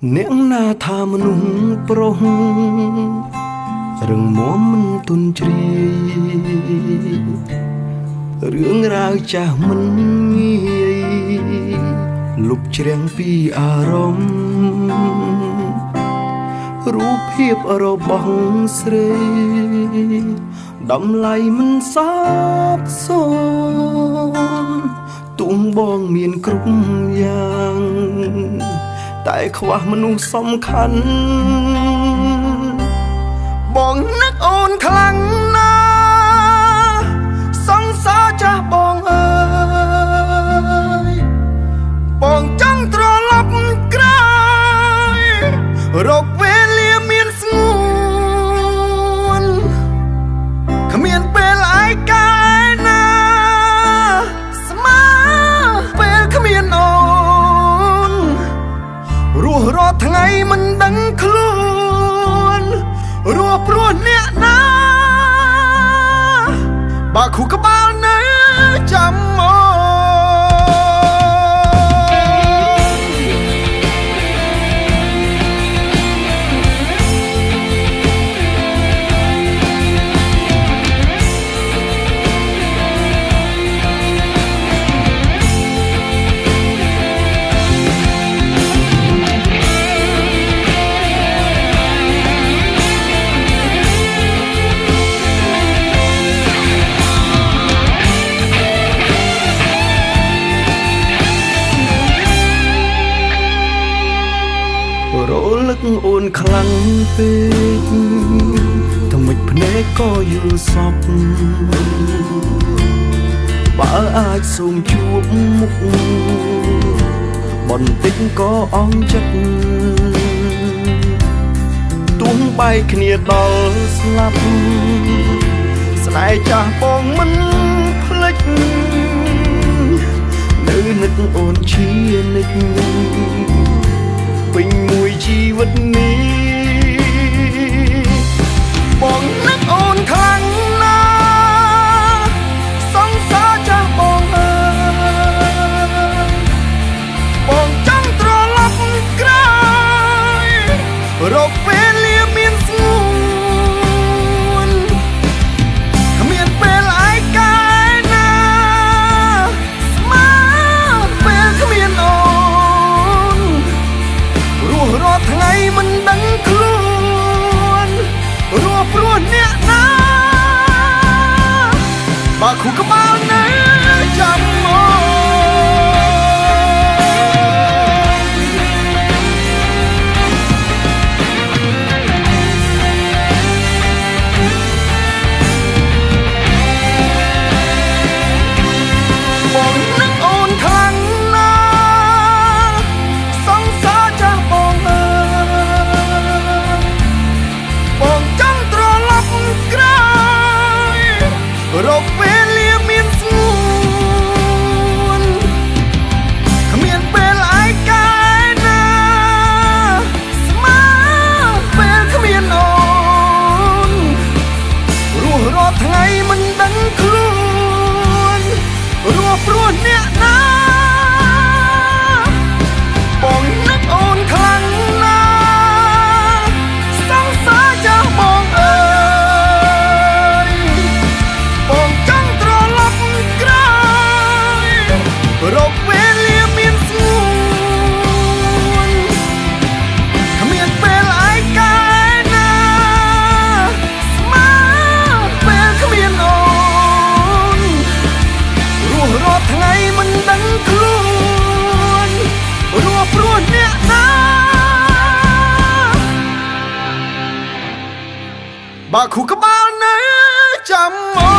អ្នកណាថាមនុស្សប្រុសរឹងមាំមិនទុនជ្រាយរឿងរ៉ាវចាស់មិនងាយលុបជ្រាំងពីអារម្មណ៍រូបភាពរបស់ស្រីតម្លៃមិនសោកសោទុំបងមានគ្រប់យ៉ាងតែខ្វះមនុស្សសំខាន់បងនឹកអូនខ្លាំងណាស់សង្សារចាស់បងអើយបងចង់ត្រឡប់ក្រោយរកវេលាមានស្ងួនគ្មានពេលឯកាយណាស្មើពេលគ្មានអូនរស់រាល់ថ្ងៃមិនដឹងខ្លួនរស់ព្រោះអ្នកណាបើខួរក្បាលនៅចាំមរលឹកអូនខ្លាំងពេកថ្មិចភ្នែកក៏យល់សពបើអាចសូមជួបមុខបន្តិចក៏អង់ចិត្តទុំបែកគ្នាដល់ស្លាប់ស្នេហ៍ចាស់បងមិនភ្លេចនៅនឹកអូនជានិច្ចពេញមួយជីវិតនេះបងនឹកអូនខ្លាំងណាស់សង្សារចាស់បងអើយបងចង់ត្រឡប់ក្រោយរកពេលលាមានស្ងួនគ្មានពេលឯកាយណាស្មើពេលគ្មានអូនរស់រាល់ថ្ងៃមិនដឹងខ្លួនរស់ព្រោះអ្នកណាបើខួរក្បាលនៅចាំមកបងនឹកអូនខ្លាំងណាស់សង្សារចាស់បងអើយបងចង់ត្រឡប់ក្រោយរកវេលាមានស្ងួនគ្មានពេលឯកាយណាស្មើពេលគ្មានអូនរស់រាល់ថ្ងៃមិនដឹងខ្លួនរស់ព្រោះអ្នកណាបងនឹកអូនខ្លាំងណាស់សង្សារចាស់បងអើយបងចង់ត្រឡប់ក្រោយរកវេលាមានស្ងួនគ្មានពេលឯកាយណាស្មើពេលគ្មានអូនរស់រាល់ថ្ងៃមិនដឹងខ្លួនរស់ព្រោះអ្នកណាបើខួរក្បាលនៅចាំមក